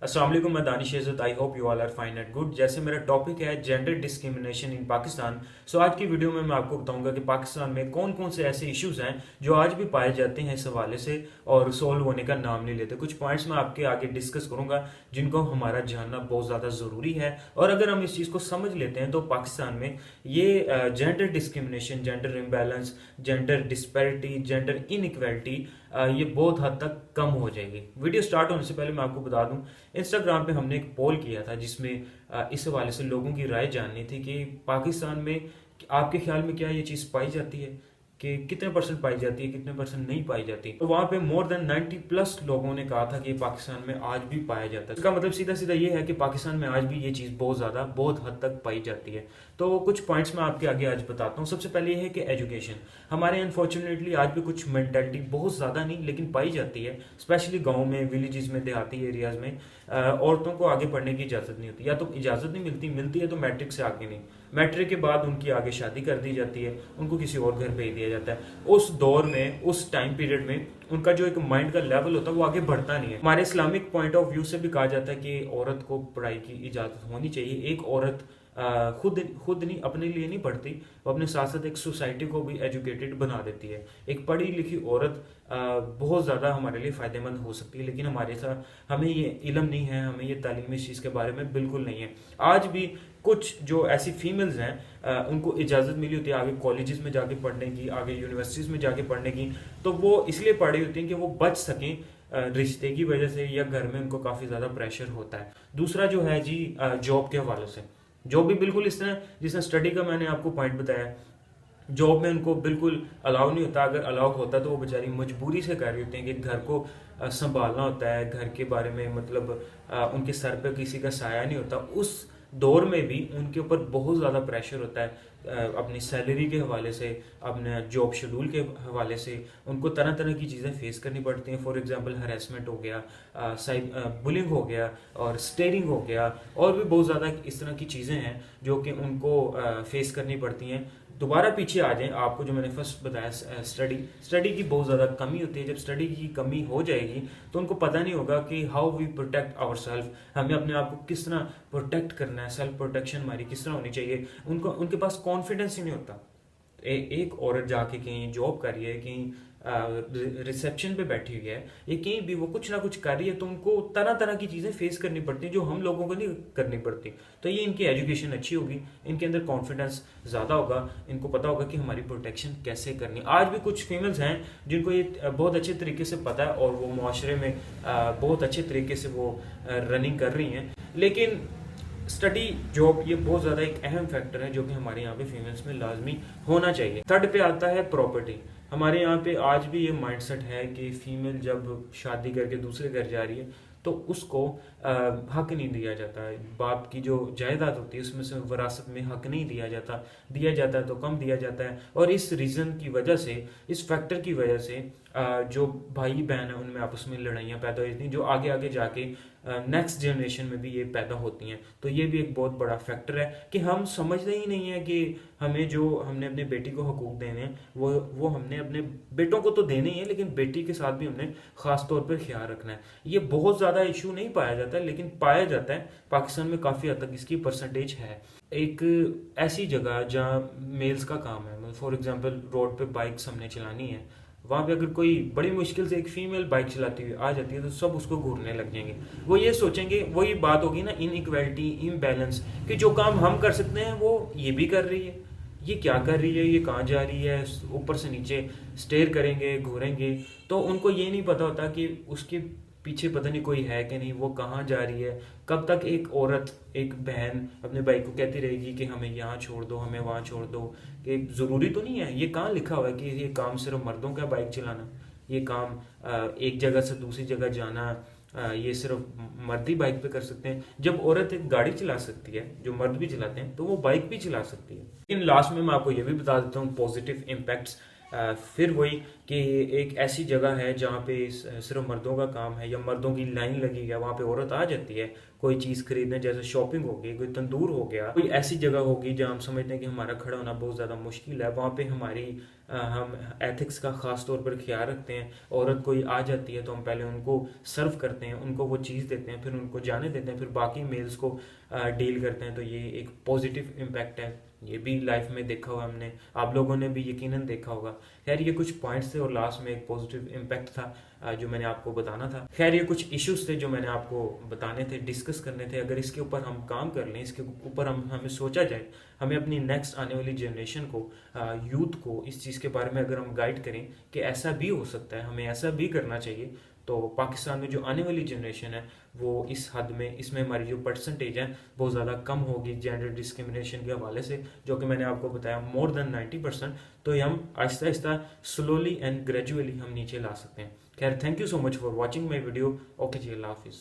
अस्सलाम वालेकुम, मैं Danish Izzat. I hope you all are fine and good. जैसे मेरा टॉपिक है gender discrimination in Pakistan, so आज की वीडियो में मैं आपको बताऊंगा कि पाकिस्तान में कौन कौन से ऐसे इश्यूज हैं जो आज भी पाए जाते हैं इस हवाले से और सोल्व होने का नाम नहीं लेते। कुछ पॉइंट्स मैं आपके आगे डिस्कस करूंगा जिनको हमारा जानना बहुत ज़्यादा ज़रूरी है, और अगर हम इस चीज़ को समझ लेते हैं तो पाकिस्तान में ये gender discrimination, gender imbalance, gender disparity, gender inequality ये बहुत हद तक कम हो जाएगी। वीडियो स्टार्ट होने से पहले मैं आपको बता दूं, इंस्टाग्राम पे हमने एक पोल किया था जिसमें इस हवाले से लोगों की राय जाननी थी कि पाकिस्तान में आपके ख्याल में क्या ये चीज़ पाई जाती है, कि कितने परसेंट पाई जाती है, कितने परसेंट नहीं पाई जाती। तो वहां पे मोर देन 90+ लोगों ने कहा था कि पाकिस्तान में आज भी पाया जाता है। इसका मतलब सीधा सीधा ये है कि पाकिस्तान में आज भी ये चीज़ बहुत हद तक पाई जाती है। तो कुछ पॉइंट्स मैं आपके आगे आज बताता हूँ। सबसे पहले ये है कि एजुकेशन हमारे अनफॉर्चुनेटली आज भी कुछ मेंटेलिटी बहुत ज़्यादा नहीं लेकिन पाई जाती है, स्पेशली गाँव में, विलेजेस में, देहाती एरियाज में औरतों को आगे पढ़ने की इजाज़त नहीं होती, या तो इजाज़त नहीं मिलती, मिलती है तो मैट्रिक से आगे नहीं। मैट्रिक के बाद उनकी आगे शादी कर दी जाती है, उनको किसी और घर भेज दिया जाता है। उस दौर में, उस टाइम पीरियड में उनका जो एक माइंड का लेवल होता है वो आगे बढ़ता नहीं है। हमारे इस्लामिक पॉइंट ऑफ व्यू से भी कहा जाता है कि औरत को पढ़ाई की इजाज़त होनी चाहिए। एक औरत खुद नहीं, अपने लिए नहीं पढ़ती, वो अपने साथ साथ एक सोसाइटी को भी एजुकेटेड बना देती है। एक पढ़ी लिखी औरत बहुत ज़्यादा हमारे लिए फ़ायदेमंद हो सकती है, लेकिन हमारे साथ हमें ये इल्म नहीं है, हमें ये तालीम इस चीज़ के बारे में बिल्कुल नहीं है। आज भी कुछ जो ऐसी फीमेल्स हैं उनको इजाज़त मिली होती है आगे कॉलेजेस में जाके पढ़ने की, आगे यूनिवर्सिटीज़ में जाके पढ़ने की, तो वो इसलिए पढ़ी होती हैं कि वो बच सकें रिश्ते की वजह से, या घर में उनको काफ़ी ज़्यादा प्रेशर होता है। दूसरा जो है जी, जॉब के हवाले से, जॉब भी बिल्कुल इस तरह जिसने स्टडी का मैंने आपको पॉइंट बताया, जॉब में उनको बिल्कुल अलाउ नहीं होता। अगर अलाउ होता तो वो बेचारी मजबूरी से कर रही होती हैं कि घर को संभालना होता है, घर के बारे में मतलब उनके सर पे किसी का साया नहीं होता। उस दौर में भी उनके ऊपर बहुत ज़्यादा प्रेशर होता है अपनी सैलरी के हवाले से, अपने जॉब शेड्यूल के हवाले से। उनको तरह तरह की चीज़ें फेस करनी पड़ती हैं। फॉर एग्जांपल हरेसमेंट हो गया, बुलिंग हो गया, और स्टेरिंग हो गया, और भी बहुत ज़्यादा इस तरह की चीज़ें हैं जो कि उनको फेस करनी पड़ती हैं। दोबारा पीछे आ जाएं, आपको जो मैंने फर्स्ट बताया, स्टडी की बहुत ज़्यादा कमी होती है। जब स्टडी की कमी हो जाएगी तो उनको पता नहीं होगा कि how we protect our self, हमें अपने आप को किस तरह प्रोटेक्ट करना है, सेल्फ प्रोटेक्शन हमारी किस तरह होनी चाहिए। उनके पास कॉन्फिडेंस ही नहीं होता। एक औरत जाके कहीं जॉब कर रही है, कहीं रिसेप्शन पे बैठी हुई है, या कहीं भी वो कुछ ना कुछ कर रही है, तो उनको तरह तरह की चीज़ें फेस करनी पड़ती हैं जो हम लोगों को नहीं करनी पड़ती। तो ये इनकी एजुकेशन अच्छी होगी, इनके अंदर कॉन्फिडेंस ज़्यादा होगा, इनको पता होगा कि हमारी प्रोटेक्शन कैसे करनी। आज भी कुछ फीमेल्स हैं जिनको ये बहुत अच्छे तरीके से पता है और वो मुआशरे में बहुत अच्छे तरीके से वो रनिंग कर रही हैं। लेकिन स्टडी, जॉब, ये बहुत ज़्यादा एक अहम फैक्टर है जो कि हमारे यहाँ पे फीमेल्स में लाजमी होना चाहिए। थर्ड पे आता है प्रॉपर्टी। हमारे यहाँ पे आज भी ये माइंडसेट है कि फीमेल जब शादी करके दूसरे घर जा रही है तो उसको हक नहीं दिया जाता है। बाप की जो जायदाद होती है उसमें से विरासत में हक नहीं दिया जाता, दिया जाता है तो कम दिया जाता है। और इस रीज़न की वजह से, इस फैक्टर की वजह से जो भाई बहन है उनमें आपस में लड़ाइयाँ पैदा हो जाती हैं, जो आगे आगे जाके नेक्स्ट जनरेशन में भी ये पैदा होती हैं। तो ये भी एक बहुत बड़ा फैक्टर है कि हम समझते ही नहीं है कि हमें जो हमने अपने बेटी को हकूक देने हैं वो हमने अपने बेटों को तो देने ही है, लेकिन बेटी के साथ भी हमने खास तौर पर ख्याल रखना है। ये बहुत ज़्यादा इशू नहीं पाया जाता है, लेकिन पाया जाता है। पाकिस्तान में काफ़ी हद तक इसकी परसेंटेज है। एक ऐसी जगह जहाँ मेल्स का काम है, फॉर एग्जांपल रोड पे बाइक्स हमने चलानी है, वहाँ पे अगर कोई बड़ी मुश्किल से एक फीमेल बाइक चलाती हुई आ जाती है तो सब उसको घूरने लग जाएंगे। वो ये सोचेंगे, वही बात होगी ना, इनइक्वालिटी, इम्बैलेंस, कि जो काम हम कर सकते हैं वो ये भी कर रही है, ये क्या कर रही है, ये कहाँ जा रही है, ऊपर से नीचे स्टेयर करेंगे, घूरेंगे। तो उनको ये नहीं पता होता कि उसके पीछे पता नहीं कोई है कि नहीं, वो कहाँ जा रही है। कब तक एक औरत, एक बहन अपने भाई को कहती रहेगी कि हमें यहाँ छोड़ दो, हमें वहाँ छोड़ दो, कि ज़रूरी तो नहीं है। ये कहाँ लिखा हुआ है कि ये काम सिर्फ मर्दों का बाइक चलाना, ये काम एक जगह से दूसरी जगह जाना, ये सिर्फ मर्द ही बाइक पे कर सकते हैं। जब औरत एक गाड़ी चला सकती है जो मर्द भी चलाते हैं तो वो बाइक भी चला सकती है। लेकिन लास्ट में मैं आपको ये भी बता देता हूँ पॉजिटिव इम्पैक्ट्स फिर वही कि एक ऐसी जगह है जहाँ पे सिर्फ मर्दों का काम है या मर्दों की लाइन लगी है, वहाँ पे औरत आ जाती है कोई चीज़ खरीदने, जैसे शॉपिंग हो गई, कोई तंदूर हो गया, कोई ऐसी जगह होगी जहाँ हम समझते हैं कि हमारा खड़ा होना बहुत ज़्यादा मुश्किल है, वहाँ पे हमारी हम एथिक्स का ख़ास तौर पर ख्याल रखते हैं। औरत कोई आ जाती है तो हम पहले उनको सर्व करते हैं, उनको वो चीज़ देते हैं, फिर उनको जाने देते हैं, फिर बाकी मेल्स को डील करते हैं। तो ये एक पॉजिटिव इम्पैक्ट है, ये भी लाइफ में देखा हुआ हमने, आप लोगों ने भी यकीनन देखा होगा। खैर ये कुछ पॉइंट्स थे और लास्ट में एक पॉजिटिव इम्पैक्ट था जो मैंने आपको बताना था। खैर ये कुछ इश्यूज थे जो मैंने आपको बताने थे, डिस्कस करने थे। अगर इसके ऊपर हम काम कर लें, इसके ऊपर हमें सोचा जाए, हमें अपनी नेक्स्ट आने वाली जनरेशन को, यूथ को इस चीज़ के बारे में अगर हम गाइड करें कि ऐसा भी हो सकता है, हमें ऐसा भी करना चाहिए, तो पाकिस्तान में जो आने वाली जनरेशन है वो इस हद में, इसमें हमारी जो परसेंटेज है बहुत ज़्यादा कम होगी जेंडर डिस्क्रिमिनेशन के हवाले से, जो कि मैंने आपको बताया मोर देन 90%। तो ये हम Aahista Aahista slowly and gradually हम नीचे ला सकते हैं। खैर thank you so much for watching my video. Okay जी, अल्लाह हाफिज़।